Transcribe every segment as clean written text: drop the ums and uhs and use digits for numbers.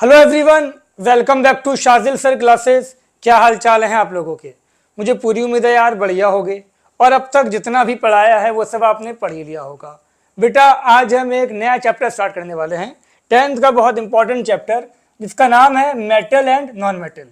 Hello everyone, welcome back to Shajil sir classes. क्या हाल चाल हैं आप लोगों के? मुझे पूरी उम्मीद है यार बढ़िया होगे और अब तक जितना भी पढ़ाया है वो सब आपने पढ़ ही लिया होगा। बेटा आज हम एक नया चैप्टर स्टार्ट करने वाले हैं, 10th का बहुत इंपॉर्टेंट चैप्टर जिसका नाम है metal and non metal.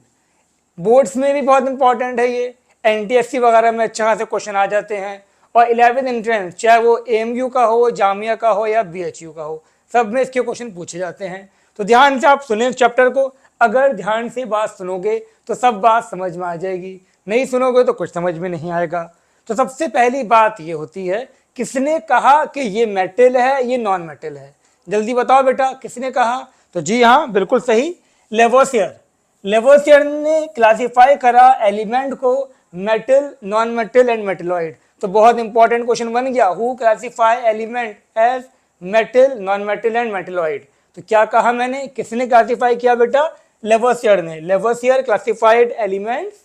Boards में भी बहुत इंपॉर्टेंट है ये, एनटीएससी वगैरह में अच्छा खासे क्वेश्चन आ जाते हैं और 11th एंट्रेंस चाहे वो एएमयू का हो, जामिया का हो या बीएचयू का हो, सब में इसके क्वेश्चन पूछे जाते हैं। तो ध्यान से आप सुने इस चैप्टर को। अगर ध्यान से बात सुनोगे तो सब बात समझ में आ जाएगी, नहीं सुनोगे तो कुछ समझ में नहीं आएगा। तो सबसे पहली बात ये होती है, किसने कहा कि ये मेटल है ये नॉन मेटल है? जल्दी बताओ बेटा, किसने कहा? तो जी हाँ, बिल्कुल सही, लेवोसियर। लेवोसियर ने क्लासिफाई करा एलिमेंट को metal, non metal and metalloid. तो बहुत इंपॉर्टेंट क्वेश्चन बन गया, who classify element as metal, non metal and metalloid. तो क्या कहा मैंने, किसने क्लासिफाई किया बेटा? लेवोसियर ने। Lavoisier classified elements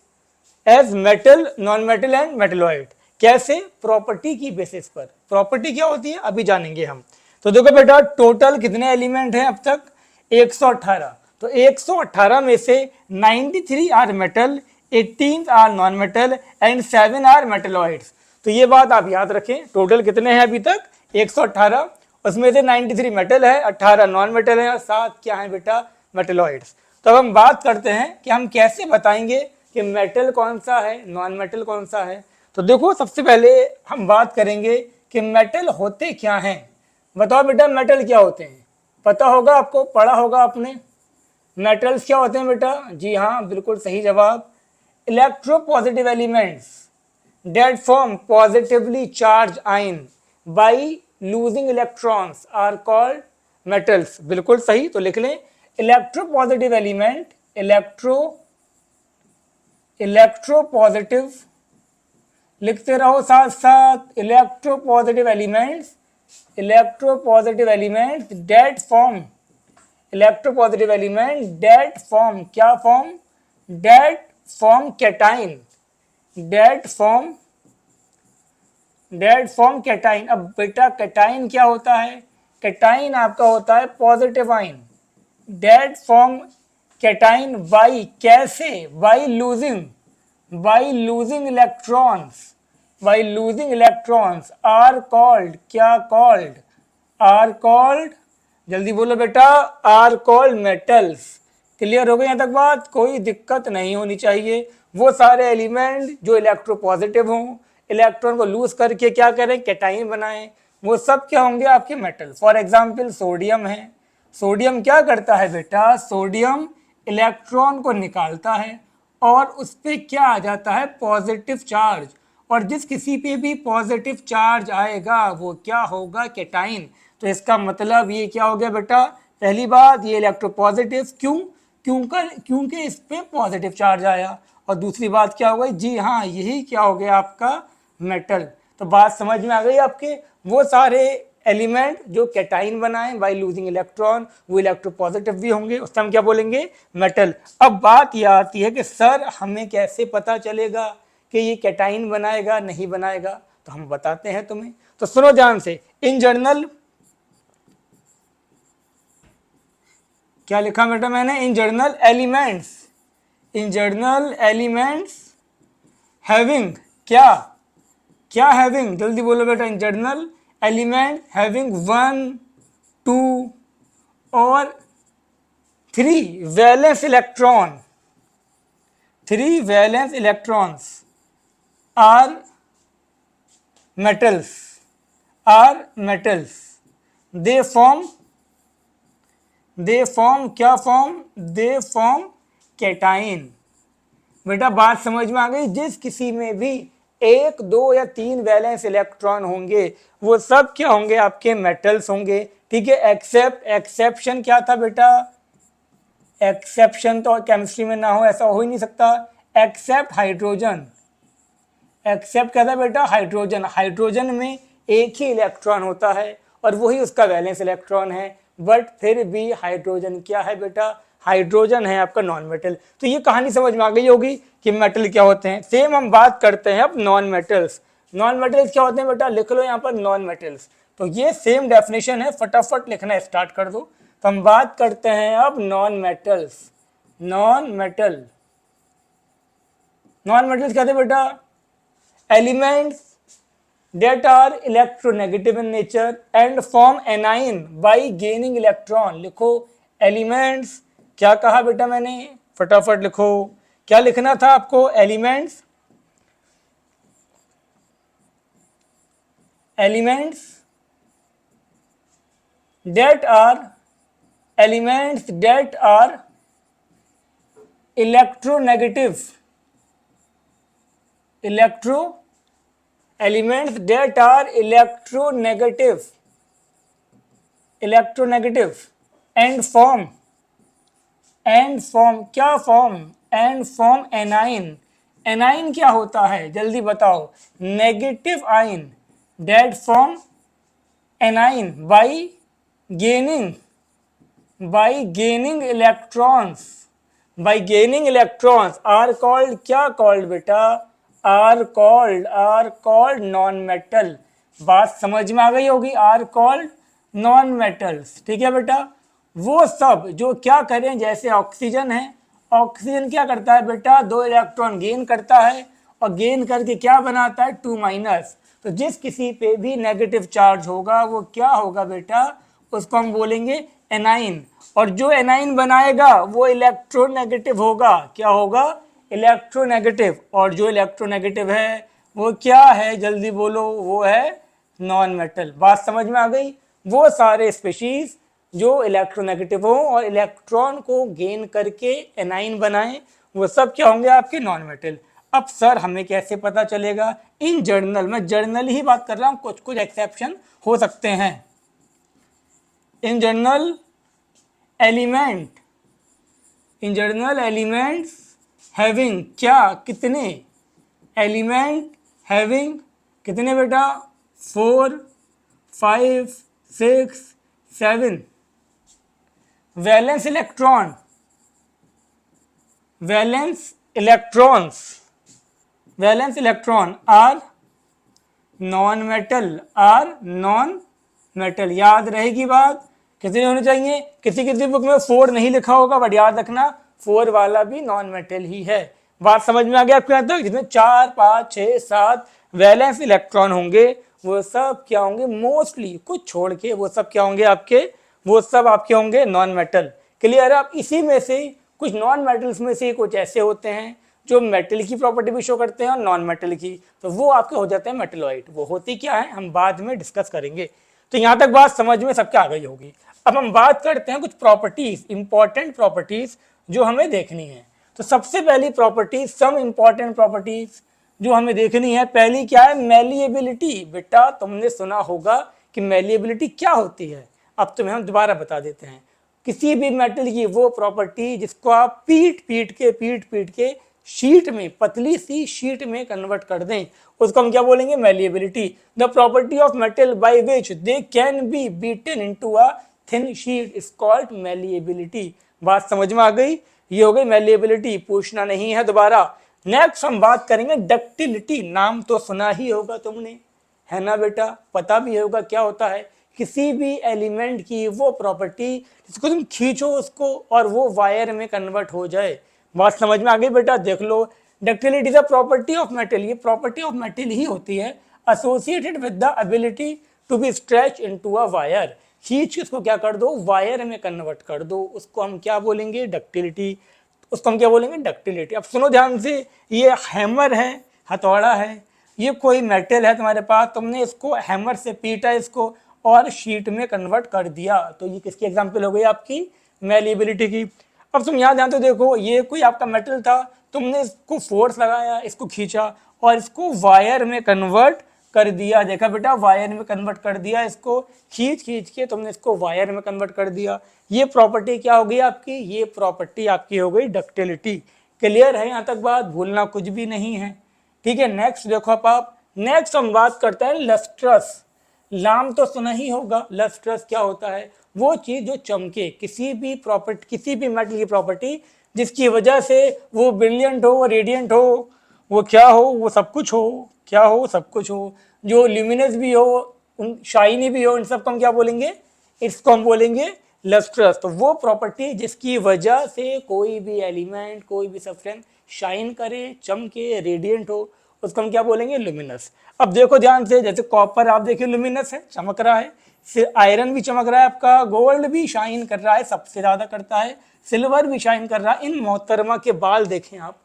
as metal, non metal and metalloid. कैसे? प्रॉपर्टी की बेसिस पर। प्रॉपर्टी क्या होती है अभी जानेंगे हम। तो देखो बेटा, टोटल कितने एलिमेंट हैं अब तक? 118। तो 118 में से 93 are metal, 18 are non metal and 7 are metalloids. तो ये बात आप याद रखें, टोटल कितने हैं अभी तक? 118, उसमें से 93 मेटल है, 18 नॉन मेटल है और 7 क्या है बेटा? मेटलॉइड्स। तो अब हम बात करते हैं कि हम कैसे बताएंगे कि मेटल कौन सा है, नॉन मेटल कौन सा है। तो देखो, सबसे पहले हम बात करेंगे कि मेटल होते क्या हैं। बताओ बेटा, मेटल क्या होते हैं? पता होगा आपको, पढ़ा होगा आपने। मेटल्स क्या होते हैं बेटा? जी हाँ, बिल्कुल सही जवाब, electropositive elements that form positively charged ion by losing electrons are called metals। बिल्कुल सही, तो लिख लें इलेक्ट्रोपॉजिटिव एलिमेंट, इलेक्ट्रोपॉजिटिव लिखते रहो साथ साथ, electropositive elements, electropositive element that form, electropositive element that form, क्या form? That form cation, that form cation. अब बेटा कैटाइन क्या होता है? कैटाइन आपका होता है positive ion. That form cation by, कैसे? By losing electrons, by losing electrons are called, क्या कॉल्ड? आर कॉल्ड, जल्दी बोलो बेटा, आर कॉल्ड मेटल्स। क्लियर हो गई यहाँ तक बात? कोई दिक्कत नहीं होनी चाहिए। वो सारे एलिमेंट जो इलेक्ट्रोपॉजिटिव हों, इलेक्ट्रॉन को लूज करके क्या करें? कैटाइन बनाएं, वो सब क्या होंगे? आपके मेटल। फॉर एग्जाम्पल सोडियम है। सोडियम क्या करता है बेटा? सोडियम इलेक्ट्रॉन को निकालता है और उस पर क्या आ जाता है? Positive charge. और जिस किसी पे भी पॉजिटिव चार्ज आएगा वो क्या होगा? कैटाइन। तो इसका मतलब ये क्या हो गया बेटा? पहली बात, ये इलेक्ट्रोपॉजिटिव क्यों? क्योंकि इस पे पॉजिटिव चार्ज आया। और दूसरी बात क्या हो गई? जी हाँ, यही क्या हो गया आपका? मेटल। तो बात समझ में आ गई आपके? वो सारे एलिमेंट जो कैटाइन बनाए बाय लूजिंग इलेक्ट्रॉन, वो इलेक्ट्रोपॉजिटिव भी होंगे, उससे हम क्या बोलेंगे? मेटल। अब बात यह आती है कि सर हमें कैसे पता चलेगा कि ये कैटाइन बनाएगा नहीं बनाएगा? तो हम बताते हैं तुम्हें। तो सुनो ध्यान से, इन जर्नल, क्या लिखा बेटा मैंने? इन जर्नल एलिमेंट्स, इन जर्नल एलिमेंट्स हैविंग, क्या हैविंग? जल्दी बोलो बेटा, इन जर्नल एलिमेंट हैविंग 1, 2 और 3 valence electron, 3 valence electrons are metals, are metals. They form क्या फॉर्म? They form cation. बेटा बात समझ में आ गई? जिस किसी में भी 1, 2 या 3 वैलेंस इलेक्ट्रॉन होंगे वो सब क्या होंगे? आपके मेटल्स होंगे। ठीक है, एक्सेप्शन क्या था बेटा? एक्सेप्शन तो केमिस्ट्री में ना हो, ऐसा हो ही नहीं सकता। एक्सेप्ट हाइड्रोजन, एक्सेप्ट क्या था बेटा? हाइड्रोजन। हाइड्रोजन में एक ही इलेक्ट्रॉन होता है और वही उसका वैलेंस इलेक्ट्रॉन है, बट फिर भी हाइड्रोजन क्या है बेटा? हाइड्रोजन है आपका नॉन मेटल। तो ये कहानी समझ में आ गई होगी कि मेटल क्या होते हैं। सेम हम बात करते हैं अब नॉन मेटल्स। नॉन मेटल्स क्या होते हैं बेटा? लिख लो यहाँ पर नॉन मेटल्स। तो ये सेम डेफिनेशन है, फटाफट लिखना स्टार्ट कर दो। तो हम बात करते हैं अब नॉन मेटल्स। नॉन मेटल्स क्या थे बेटा? Elements that are electronegative in nature and form anion by gaining electron। लिखो एलिमेंट्स, क्या कहा बेटा मैंने, फटाफट लिखो, क्या लिखना था आपको? Elements that are electronegative elements that are electronegative and form क्या form anion। anion क्या होता है जल्दी बताओ? Negative ion that form anion by gaining electrons are called, क्या called बेटा? are called non metal। बात समझ में आ गई होगी, are called non metals। ठीक है बेटा, वो सब जो क्या करें, जैसे ऑक्सीजन है, ऑक्सीजन क्या करता है बेटा? 2 इलेक्ट्रॉन गेन करता है और गेन करके क्या बनाता है? 2 माइनस। तो जिस किसी पे भी नेगेटिव चार्ज होगा वो क्या होगा बेटा? उसको हम बोलेंगे एनाइन। और जो एनाइन बनाएगा वो इलेक्ट्रोनेगेटिव होगा। क्या होगा? इलेक्ट्रोनेगेटिव। और जो इलेक्ट्रोनेगेटिव है वो क्या है जल्दी बोलो? वो है नॉन मेटल। बात समझ में आ गई? वो सारे स्पीशीज जो इलेक्ट्रोनेगेटिव हो और इलेक्ट्रॉन को गेन करके एनाइन बनाएं, वो सब क्या होंगे? आपके नॉन मेटल। अब सर हमें कैसे पता चलेगा? इन जर्नल, मैं जर्नल ही बात कर रहा हूं, कुछ कुछ एक्सेप्शन हो सकते हैं। इन जर्नल एलिमेंट्स हैविंग क्या? कितने? एलिमेंट हैविंग कितने बेटा? 4 5 6 7 valence electron are non metal. याद रहेगी बात? कितने होने चाहिए? किसी बुक में 4 नहीं लिखा होगा, बट याद रखना 4 वाला भी नॉन मेटल ही है। बात समझ में आ गया आपके यहाँ तक? जिसमें 4 5 6 7 वैलेंस इलेक्ट्रॉन होंगे वो सब क्या होंगे? मोस्टली, कुछ छोड़ के वो सब क्या होंगे आपके? वो सब आपके होंगे नॉन मेटल। क्लियर है? आप इसी में से कुछ नॉन मेटल्स में से कुछ ऐसे होते हैं जो मेटल की प्रॉपर्टी भी शो करते हैं और नॉन मेटल की, तो वो आपके हो जाते हैं मेटलॉइड। वो होती क्या है हम बाद में डिस्कस करेंगे। तो यहाँ तक बात समझ में सबके आ गई होगी। अब हम बात करते हैं कुछ प्रॉपर्टीज, इंपॉर्टेंट प्रॉपर्टीज जो हमें देखनी है। तो सबसे पहली प्रॉपर्टीज, सम इंपॉर्टेंट प्रॉपर्टीज जो हमें देखनी है, पहली क्या है? मैलिएबिलिटी। बेटा तुमने सुना होगा कि मैलिएबिलिटी क्या होती है, अब तुम्हें हम दोबारा बता देते हैं। किसी भी मेटल की वो प्रॉपर्टी जिसको आप पीट पीट के शीट में, पतली सी शीट में कन्वर्ट कर दें, उसको हम क्या बोलेंगे? Malleability. The property of metal by which they can be beaten into a thin sheet is called malleability. बात समझ में आ गई? ये हो गई मैलिएबिलिटी, पूछना नहीं है दोबारा। नेक्स्ट हम बात करेंगे डक्टिलिटी। नाम तो सुना ही होगा तुमने, है ना बेटा? पता भी होगा क्या होता है। किसी भी एलिमेंट की वो प्रॉपर्टी जिसको तुम खींचो उसको और वो वायर में कन्वर्ट हो जाए। बात समझ में आ गई बेटा? देख लो, ductility is a property of metal. ये प्रॉपर्टी ऑफ मेटल ही होती है associated with the ability to be stretch into a wire. खींच के उसको क्या कर दो? वायर में कन्वर्ट कर दो। उसको हम क्या बोलेंगे? डक्टिलिटी। उसको हम क्या बोलेंगे? डक्टिलिटी। अब सुनो ध्यान से, ये हैमर है, हथौड़ा है, ये कोई मेटल है तुम्हारे पास, तुमने इसको हैमर से पीटा इसको और शीट में कन्वर्ट कर दिया, तो ये किसकी एग्जांपल हो गई? आपकी मैलिएबिलिटी की। अब तुम यहाँ ध्यान तो देखो, ये कोई आपका मेटल था, तुमने इसको फोर्स लगाया, इसको खींचा और इसको वायर में कन्वर्ट कर दिया। देखा बेटा? वायर में कन्वर्ट कर दिया, इसको खींच के तुमने इसको वायर में कन्वर्ट कर दिया। ये प्रॉपर्टी क्या हो गई आपकी? ये प्रॉपर्टी आपकी हो गई डक्टिलिटी। क्लियर है यहाँ तक बात? भूलना कुछ भी नहीं है। ठीक है, नेक्स्ट देखो आप। नेक्स्ट हम बात करते हैं लस्ट्रस। नाम तो सुना ही होगा। लस्ट्रस क्या होता है? वो चीज जो चमके, किसी भी मेटल की प्रॉपर्टी जिसकी वजह से वो ब्रिलियंट हो, रेडियंट हो, वो क्या हो? वो सब कुछ हो। क्या हो? सब कुछ हो। जो ल्यूमिनस भी हो, शाइनी भी हो, इन सबको हम क्या बोलेंगे? इसको हम बोलेंगे लस्ट्रस, तो वो प्रॉपर्टी जिसकी वजह से कोई भी एलिमेंट, कोई भी सब्सटेंस शाइन करे, चमके, रेडिएंट हो, उसको हम क्या बोलेंगे? लुमिनस। अब देखो ध्यान से, जैसे कॉपर आप देखिए लुमिनस है, चमक रहा है, फिर आयरन भी चमक रहा है आपका, गोल्ड भी शाइन कर रहा है, सबसे ज्यादा करता है, सिल्वर भी शाइन कर रहा है। इन मोहतरमा के बाल देखें आप,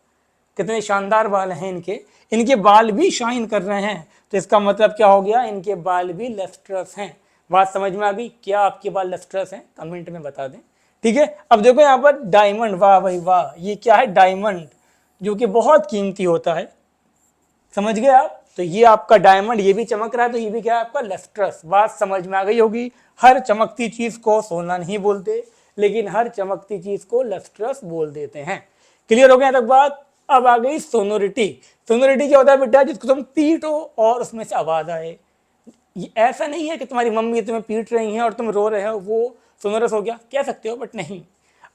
कितने शानदार बाल हैं इनके, इनके बाल भी शाइन कर रहे हैं, तो इसका मतलब क्या हो गया? इनके बाल भी लस्ट्रस हैं। बात समझ में आ गई? क्या आपके बाल लस्ट्रस हैं? कमेंट में बता दें। ठीक है, अब देखो यहाँ पर डायमंड, वाह भाई वाह, ये क्या है? डायमंड, जो कि बहुत कीमती होता है, समझ गए आप? तो ये आपका डायमंड, ये भी चमक रहा है, तो ये भी क्या है? आपका लस्ट्रस। बात समझ में आ गई होगी। हर चमकती चीज को सोना नहीं बोलते, लेकिन हर चमकती चीज को लस्ट्रस बोल देते हैं। क्लियर हो गया तक बात? अब आ गई सोनोरिटी। सोनोरिटी क्या होता है बेटा? जिसको तुम पीटो और उसमें से आवाज आए। ये ऐसा नहीं है कि तुम्हारी मम्मी तुम्हें पीट रही हैं और तुम रो रहे हो, वो सोनोरस हो गया, कह सकते हो, बट नहीं।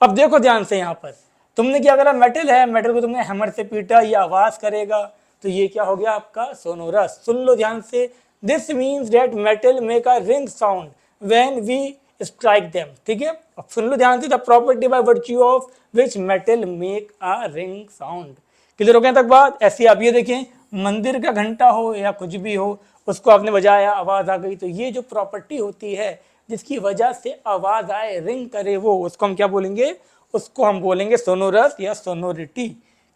अब देखो ध्यान से, यहाँ पर तुमने क्या करा? मेटल है, मेटल को तुमने हैमर से पीटा, ये आवाज करेगा, तो ये क्या हो गया? आपका सोनोरस। सुन लो ध्यान से, this means that metal make a ring sound when we strike them. ठीक है, अब सुन लो ध्यान से, the property by virtue of which metal make a ring sound. Clear हो गया तक बात? ऐसे आप ये देखें, मंदिर का घंटा हो या कुछ भी हो, उसको आपने बजाया, आवाज आ गई, तो ये जो प्रॉपर्टी होती है जिसकी वजह से आवाज आए, रिंग करे, वो उसको हम क्या बोलेंगे? उसको हम बोलेंगे सोनोरस या सोनोरिटी।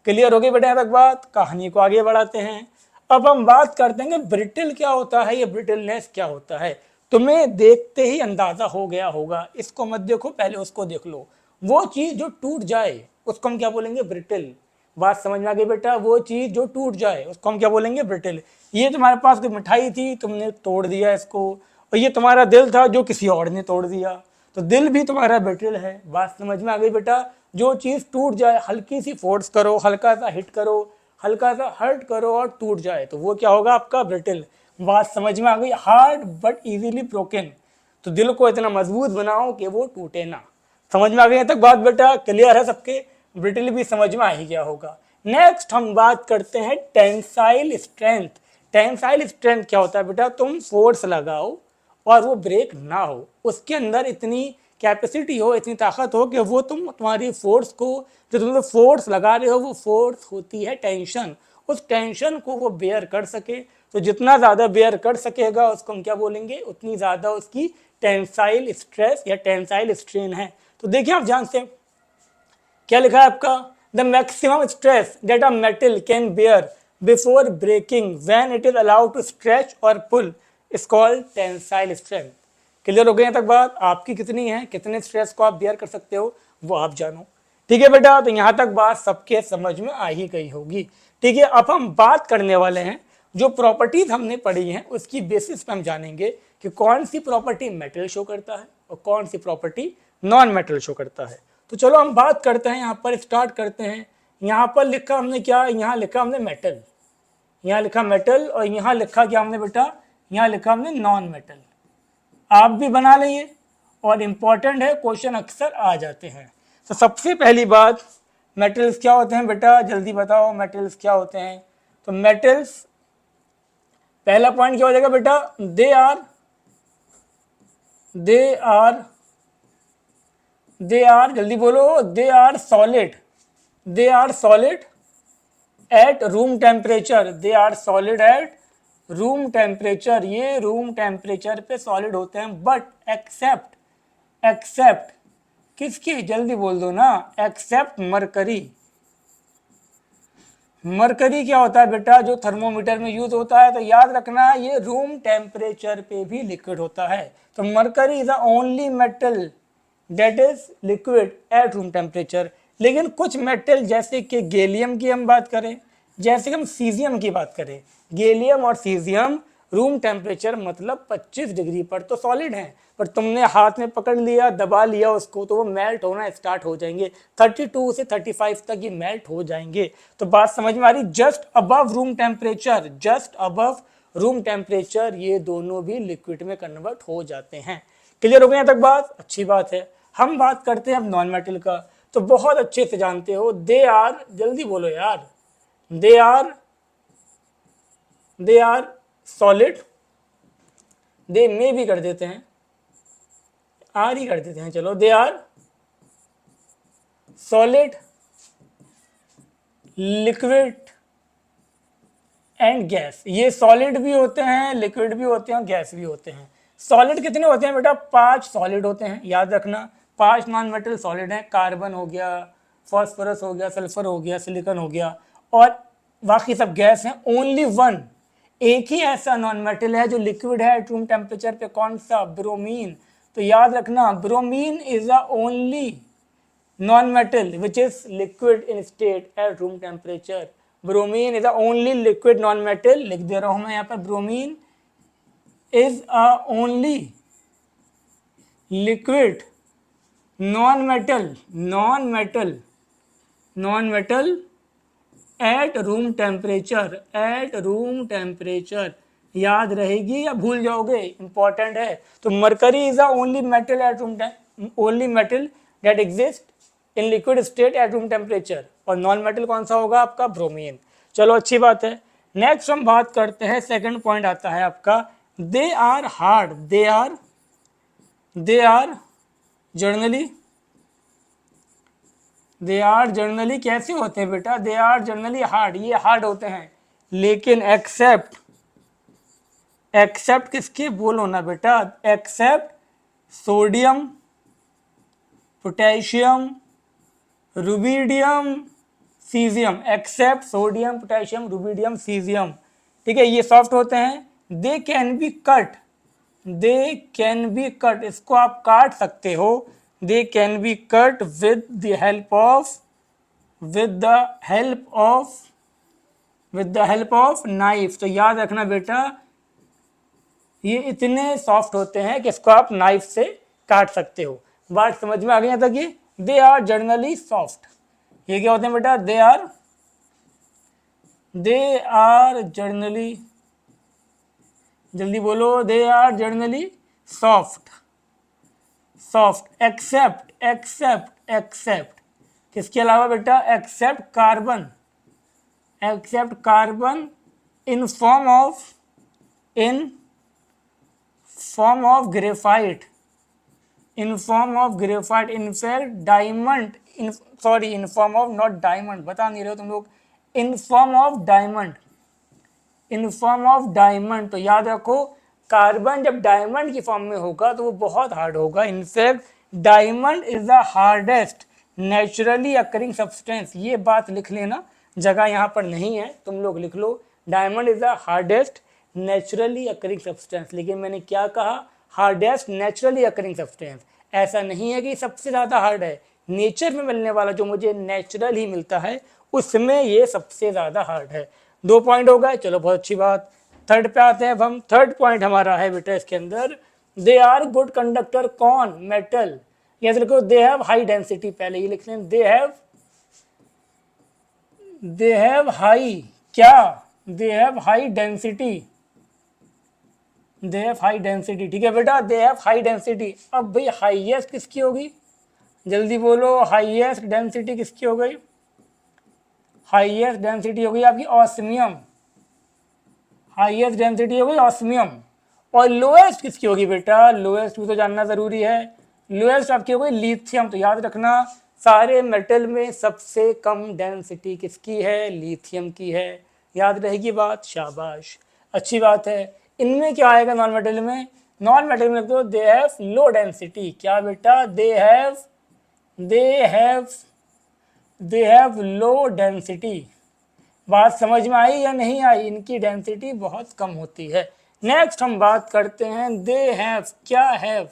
क्लियर हो गई बेटा तक बात? कहानी को आगे बढ़ाते हैं। अब हम बात करते हैं कि ब्रिटल क्या होता है, ये ब्रिटलनेस क्या होता है। तुम्हें देखते ही अंदाजा हो गया होगा, इसको मत देखो, पहले उसको देख लो। वो चीज जो टूट जाए उसको हम क्या बोलेंगे? ब्रिटल। बात समझ में आ गई बेटा? वो चीज जो टूट जाए उसको हम क्या बोलेंगे? ब्रिटल। ये तुम्हारे पास कोई मिठाई थी, तुमने तोड़ दिया इसको, और ये तुम्हारा दिल था जो किसी और ने तोड़ दिया, तो दिल भी तुम्हारा ब्रिटल है। बात समझ में आ गई बेटा? जो चीज टूट जाए, हल्की सी फोर्स करो, हल्का सा हिट करो, हल्का सा हर्ट करो और टूट जाए, तो वो क्या होगा? आपका ब्रिटल। बात समझ में आ गई? हार्ड बट इजीली ब्रोकन, तो दिल को इतना मजबूत बनाओ कि वो टूटे ना। समझ में आ गई तक बात बेटा? क्लियर है सबके? ब्रिटल भी समझ में आ ही गया होगा। नेक्स्ट हम बात करते हैं टेंसाइल स्ट्रेंथ। टेंसाइल स्ट्रेंथ क्या होता है बेटा? तुम फोर्स लगाओ और वो ब्रेक ना हो, उसके अंदर इतनी कैपेसिटी हो, इतनी ताकत हो कि वो तुम्हारी फोर्स को, जो तुम फोर्स लगा रहे हो, वो फोर्स होती है टेंशन, उस टेंशन को वो बेयर कर सके। तो जितना ज्यादा बेयर कर सकेगा उसको हम क्या बोलेंगे? उतनी ज्यादा उसकी टेंसाइल स्ट्रेस या टेंसाइल स्ट्रेन है। तो देखिए आप ध्यान से, क्या लिखा है आपका? The maximum stress that a metal can bear before breaking when it is allowed to stretch और pull is called tensile strength. Clear हो गई तक बात? आपकी कितनी है, कितने स्ट्रेस को आप बेयर कर सकते हो, वो आप जानो। ठीक है बेटा, तो यहां तक बात सबके समझ में आ ही गई होगी। ठीक है, अब हम बात करने वाले हैं, जो प्रॉपर्टीज हमने पढ़ी हैं उसकी बेसिस पे हम जानेंगे कि कौन सी प्रॉपर्टी मेटल शो करता है और कौन सी प्रॉपर्टी नॉन मेटल शो करता है। तो चलो हम बात करते हैं, यहाँ पर स्टार्ट करते हैं। यहाँ पर लिखा हमने क्या? यहाँ लिखा हमने मेटल, यहाँ लिखा मेटल, और यहाँ लिखा क्या हमने बेटा? यहाँ लिखा हमने नॉन मेटल। आप भी बना लेंगे, और इंपॉर्टेंट है, क्वेश्चन अक्सर आ जाते हैं। तो सबसे पहली बात, मेटल्स क्या होते हैं बेटा? जल्दी बताओ, मेटल्स क्या होते हैं? तो मेटल्स, पहला पॉइंट क्या हो जाएगा बेटा? दे आर जल्दी बोलो, they are solid, they are solid at room temperature, they are solid at room temperature, ये रूम टेम्परेचर पे सॉलिड होते हैं। बट एक्सेप्ट किसकी? जल्दी बोल दो ना, एक्सेप्ट मरकरी। मरकरी क्या होता है बेटा? जो थर्मोमीटर में यूज होता है, तो याद रखना ये रूम टेम्परेचर पे भी लिक्विड होता है। तो mercury is the only metal that is liquid at room temperature. लेकिन कुछ मेटल जैसे कि गैलियम की हम बात करें, जैसे कि हम सीजियम की बात करें, गैलियम और सीजियम रूम टेम्परेचर मतलब 25 डिग्री पर तो सॉलिड हैं, पर तुमने हाथ में पकड़ लिया, दबा लिया उसको, तो वो मेल्ट होना स्टार्ट हो जाएंगे। 32 से 35 तक ये मेल्ट हो जाएंगे। तो बात समझ में आ रही? Just above room temperature, just above room temperature ये दोनों भी लिक्विड में कन्वर्ट हो जाते हैं। क्लियर हो गया तक बात? अच्छी बात है। हम बात करते हैं अब नॉन मेटल का, तो बहुत अच्छे से जानते हो, दे आर, जल्दी बोलो यार, दे आर सॉलिड, दे में भी कर देते हैं, आर ही कर देते हैं, चलो। They are solid, liquid and gas. ये सॉलिड भी होते हैं, लिक्विड भी होते हैं, गैस भी होते हैं। सॉलिड कितने होते हैं बेटा? 5 सॉलिड होते हैं, याद रखना। 5 नॉन मेटल सॉलिड हैं, कार्बन हो गया, फॉस्फोरस हो गया, सल्फर हो गया, सिलिकॉन हो गया, और बाकी सब गैस हैं। ओनली वन, एक ही ऐसा नॉन मेटल है जो लिक्विड है रूम टेम्परेचर पे, कौन सा? ब्रोमीन। तो याद रखना, bromine is the only non-metal which is liquid in state at room temperature. Bromine is the only liquid non-metal, लिख दे रहा हूं मैं यहाँ पर, bromine is a only liquid non-metal at room temperature, याद रहेगी या भूल जाओगे? इंपॉर्टेंट है। तो mercury is the only metal at room only metal that exist in liquid state eight room temperature, और नॉन मेटल कौन सा होगा आपका? ब्रोमीन। चलो अच्छी बात है। नेक्स्ट हम बात करते हैं, सेकंड पॉइंट आता है आपका, they are hard, they are generally कैसे होते हैं बेटा? दे आर जनरली हार्ड, ये हार्ड होते हैं, लेकिन एक्सेप्ट किसके? बोलो ना बेटा, except sodium, potassium, rubidium, caesium. Except sodium, potassium, rubidium, caesium, ठीक है, ये सॉफ्ट होते हैं। दे कैन बी कट, इसको आप काट सकते हो। They can be cut with the help of knife. तो याद रखना बेटा, ये इतने सॉफ्ट होते हैं कि इसको आप नाइफ से काट सकते हो। बात समझ में आ गई यहाँ तक? ये दे आर जनरली सॉफ्ट, ये क्या होते हैं बेटा? दे आर जनरली, जल्दी बोलो, they are generally soft except किसके अलावा बेटा? Except carbon in form of graphite, in form of diamond, in form of, not diamond, बता नहीं रहे हो तुम लोग, इन फॉर्म ऑफ डायमंड। तो याद रखो, कार्बन जब डायमंड की फॉर्म में होगा तो वो बहुत हार्ड होगा। In fact diamond is the hardest naturally occurring substance. ये बात लिख लेना, जगह यहाँ पर नहीं है, तुम लोग लिख लो, diamond is the hardest naturally occurring substance. लेकिन मैंने क्या कहा? Hardest naturally occurring substance. ऐसा नहीं है कि सबसे ज़्यादा हार्ड है, नेचर में मिलने वाला जो मुझे नेचुरल ही मिलता है उसमें ये सबसे ज़्यादा हार्ड है। 2 पॉइंट हो गए, चलो बहुत अच्छी बात। थर्ड पे आते हैं अब हम। थर्ड पॉइंट हमारा है बेटा इसके अंदर, दे आर गुड कंडक्टर, कौन? मेटल। यहाँ लिखो दे हैव हाई डेंसिटी, पहले ये लिख लें, दे हैव हाई, क्या? दे हैव हाई डेंसिटी, ठीक है बेटा, दे हैव हाई डेंसिटी। अब भाई हाईएस्ट किसकी होगी? जल्दी बोलो, हाईएस्ट डेंसिटी किसकी हो गई? हाईएस्ट डेंसिटी हो गई आपकी ऑस्मियम, हाईएस्ट डेंसिटी हो गई ऑस्मियम। और लोएस्ट किसकी होगी बेटा? लोएस्ट भी तो जानना जरूरी है। लोएस्ट आपकी हो गई लिथियम। तो याद रखना, सारे मेटल में सबसे कम डेंसिटी किसकी है? लिथियम की है। याद रहेगी बात? शाबाश, अच्छी बात है। इनमें क्या आएगा नॉन मेटल में? नॉन मेटल में तो दे हैव लो डेंसिटी, क्या बेटा? दे हैव लो डेंसिटी। बात समझ में आई या नहीं आई? इनकी डेंसिटी बहुत कम होती है। नेक्स्ट हम बात करते हैं, दे हैव, क्या have?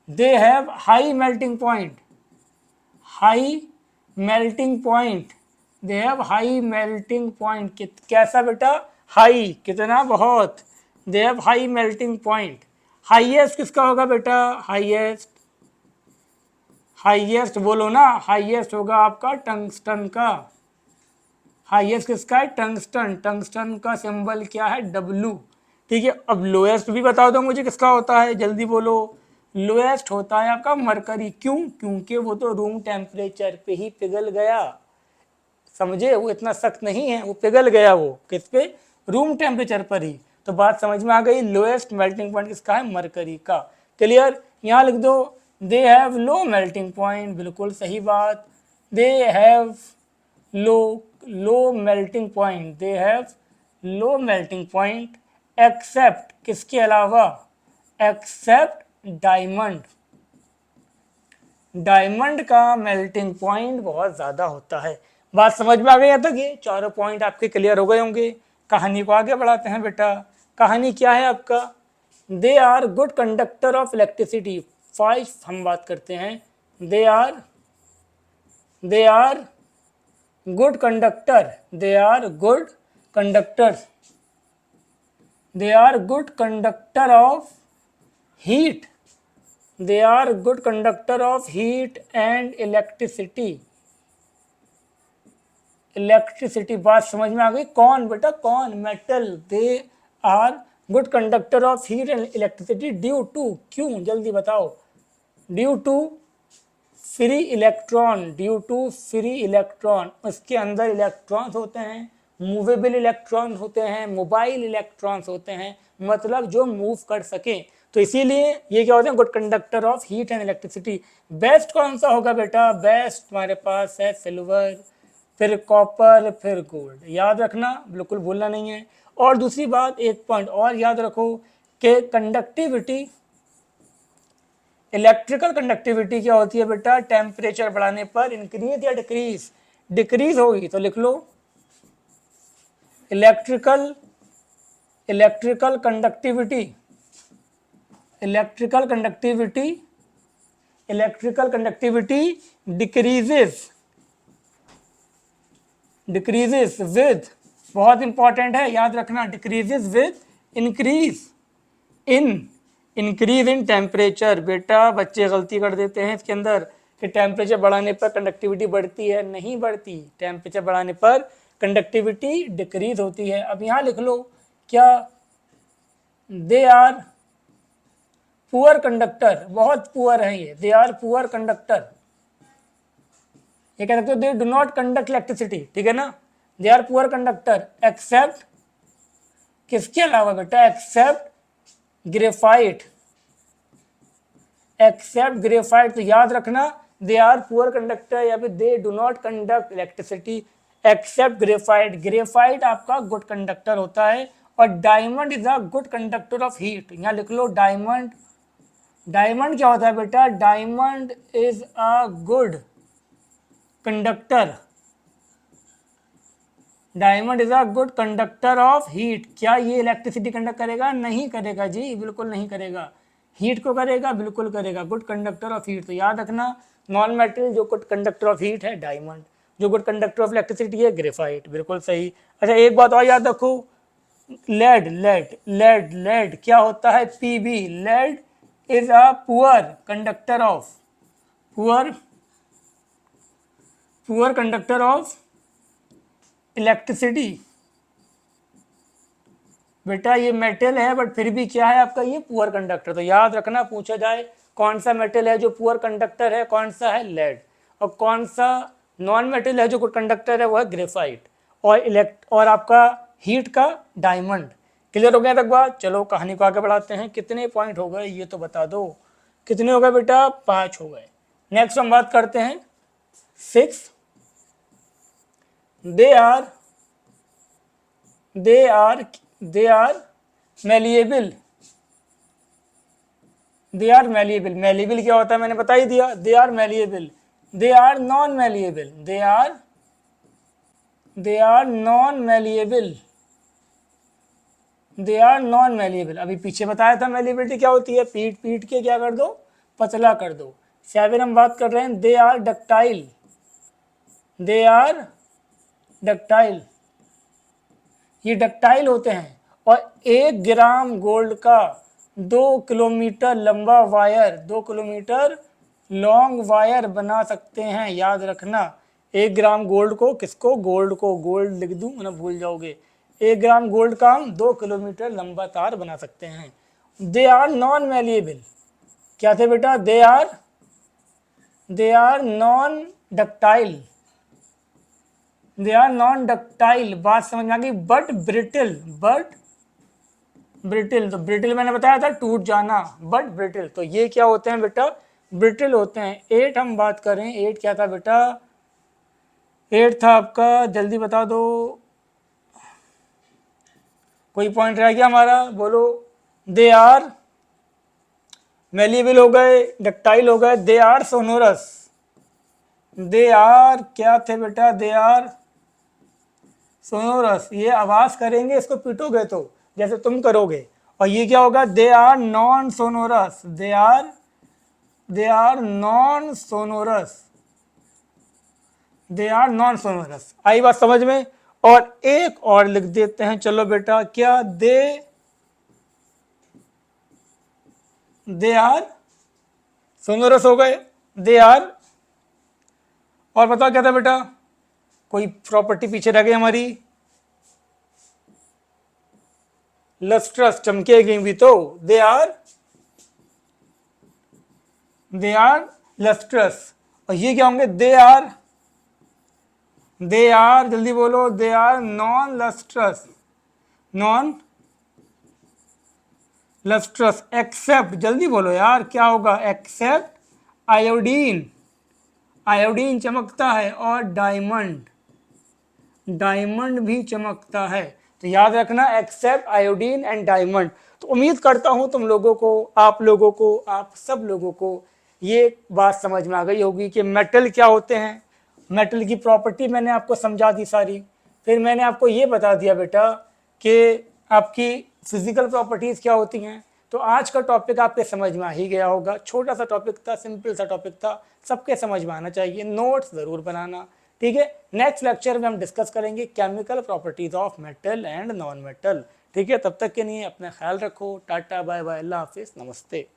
They have high melting point, they have high melting point. कैसा बेटा? हाई, कितना? बहुत। They have high melting point. Highest किसका होगा बेटा? हाईएस्ट बोलो ना, हाईएस्ट होगा आपका टंगस्टन का। हाईएस्ट किसका है? टंगस्टन का सिंबल क्या है? W, ठीक है। अब लोएस्ट भी बता दो मुझे किसका होता है, जल्दी बोलो। लोएस्ट होता है आपका मरकरी। क्यों? क्योंकि वो तो रूम टेम्परेचर पे ही पिघल गया, समझे? वो इतना सख्त नहीं है, वो पिघल गया। वो किस पे? रूम टेम्परेचर पर ही। तो बात समझ में आ गई। लोएस्ट मेल्टिंग पॉइंट किसका है? मरकरी का। क्लियर? यहाँ लिख दो they have low melting point, बिल्कुल सही बात। They have low melting point, they have low melting point except किसके अलावा? Except diamond. डायमंड का मेल्टिंग पॉइंट बहुत ज़्यादा होता है। बात समझ में आ गई? तक ये चारों पॉइंट आपके क्लियर हो गए होंगे। कहानी को आगे बढ़ाते हैं बेटा। कहानी क्या है आपका? They are good conductor of electricity. 5 हम बात करते हैं। They are good conductor, they are good conductors, they are good conductor of heat, they are good conductor of heat and electricity। बात समझ में आ गई? कौन बेटा? कौन? Metal. They are good conductor of heat and electricity due to, क्यों? जल्दी बताओ। Due to free electron, due to free electron. उसके अंदर इलेक्ट्रॉन्स होते हैं, मूवेबल इलेक्ट्रॉन्स होते हैं, मोबाइल इलेक्ट्रॉन्स होते हैं, मतलब जो मूव कर सकें। तो इसीलिए ये क्या होते हैं? Good conductor of heat and electricity. Best कौन सा होगा बेटा? बेस्ट हमारे पास है सिल्वर, फिर कॉपर, फिर गोल्ड। याद रखना, बिल्कुल भूलना नहीं है। और दूसरी बात, एक पॉइंट और याद रखो कि कंडक्टिविटी, इलेक्ट्रिकल कंडक्टिविटी क्या होती है बेटा? टेम्परेचर बढ़ाने पर इंक्रीज या डिक्रीज? डिक्रीज होगी तो लिख लो electrical conductivity, electrical conductivity decreases with, बहुत इंपॉर्टेंट है, याद रखना, decreases with increase in temperature. बेटा बच्चे गलती कर देते हैं इसके अंदर कि टेम्परेचर बढ़ाने पर कंडक्टिविटी बढ़ती है, नहीं बढ़ती। टेम्परेचर बढ़ाने पर कंडक्टिविटी डिक्रीज होती है। अब यहाँ लिख लो क्या? दे आर पुअर कंडक्टर, बहुत पुअर है ये, दे आर पुअर कंडक्टर। ये कह सकते हो they do not conduct electricity, ठीक है ना? They are poor conductor except किसके अलावा बेटा? Except graphite, except graphite. तो याद रखना दे आर पुअर कंडक्टर या फिर they do not conduct electricity except graphite. Graphite आपका गुड कंडक्टर होता है। और diamond is a good conductor of heat. यहाँ लिख लो डायमंड। डायमंड क्या होता है बेटा? Diamond is a good conductor, diamond is a good conductor of heat. क्या ये इलेक्ट्रिसिटी कंडक्ट करेगा? नहीं करेगा जी, बिल्कुल नहीं करेगा। हीट को करेगा? बिल्कुल करेगा। Good conductor of heat. तो याद रखना नॉन मेटल जो गुड कंडक्टर ऑफ हीट है डायमंड, जो गुड कंडक्टर ऑफ इलेक्ट्रिसिटी है ग्रेफाइट, बिल्कुल सही। अच्छा एक बात और याद रखो, लेड क्या होता है? PB. Lead is a poor conductor of, poor conductor of electricity. बेटा ये मेटल है बट फिर भी क्या है आपका? ये पुअर कंडक्टर। तो याद रखना, पूछा जाए कौन सा मेटल है जो पुअर कंडक्टर है, कौन सा है? लेड। और कौन सा नॉन मेटल है जो गुड कंडक्टर है? वो है ग्रेफाइट। और आपका हीट का डायमंड। क्लियर हो गया तक बात? चलो कहानी को आगे बढ़ाते हैं। कितने पॉइंट हो गए ये तो बता दो। कितने हो गए बेटा? 5 हो गए। नेक्स्ट हम बात करते हैं 6। They are malleable. They are malleable. Malleable क्या होता है मैंने बता ही दिया। They are malleable. They are non malleable. They are non malleable. They are non malleable. अभी पीछे बताया था मैलिएबिलिटी क्या होती है। पीट पीट के क्या कर दो? पतला कर दो। 7 हम बात कर रहे हैं। They are ductile. They are ductile, ये डक्टाइल होते हैं। और 1 ग्राम गोल्ड का 2 किलोमीटर लंबा वायर, 2 किलोमीटर लॉन्ग वायर बना सकते हैं। याद रखना 1 ग्राम गोल्ड को, किसको? गोल्ड को। गोल्ड लिख दूं ना, भूल जाओगे। 1 ग्राम गोल्ड का हम 2 किलोमीटर लंबा तार बना सकते हैं। They are non malleable. क्या थे बेटा? They are non ductile. They are non ductile. बात समझ में आ गई? बट ब्रिटल, बट ब्रिटिल, तो ब्रिटिल मैंने बताया था टूट जाना, बट ब्रिटिल, तो ये क्या होते हैं बेटा, ब्रिटिल होते हैं। 8 हम बात करें, 8 क्या था बेटा, 8 था आपका, जल्दी बता दो, कोई पॉइंट रह गया हमारा, बोलो। दे आर मेलिएबल हो गए, डक्टाइल हो गए, they are sonorous, they are क्या थे बेटा, दे आर सोनोरस, ये आवाज करेंगे, इसको पीटोगे तो जैसे तुम करोगे। और ये क्या होगा, they are non sonorous, they are non sonorous, they are non sonorous. आई बात समझ में। और एक और लिख देते हैं, चलो बेटा, क्या दे आर सोनोरस हो गए, दे आर। और बताओ क्या था बेटा, कोई प्रॉपर्टी पीछे रह गई हमारी, लस्ट्रस, चमकेगी भी तो, दे आर लस्ट्रस। और ये क्या होंगे, दे आर जल्दी बोलो, they are non lustrous, non lustrous except, जल्दी बोलो यार क्या होगा, एक्सेप्ट आयोडीन, आयोडीन चमकता है, और डायमंड, डायमंड भी चमकता है। तो याद रखना, एक्सेप्ट आयोडीन एंड डायमंड। तो उम्मीद करता हूं तुम लोगों को, आप लोगों को, आप सब लोगों को ये बात समझ में आ गई होगी कि मेटल क्या होते हैं, मेटल की प्रॉपर्टी मैंने आपको समझा दी सारी। फिर मैंने आपको ये बता दिया बेटा कि आपकी फिजिकल प्रॉपर्टीज क्या होती हैं। तो आज का टॉपिक आपके समझ में आ ही गया होगा, छोटा सा टॉपिक था, सिंपल सा टॉपिक था, सबके समझ में आना चाहिए, नोट्स ज़रूर बनाना, ठीक है। नेक्स्ट लेक्चर में हम डिस्कस करेंगे chemical properties of metal and non metal, ठीक है। तब तक के लिए अपना ख्याल रखो, टाटा बाय बाय, अल्लाह हाफिज़, नमस्ते।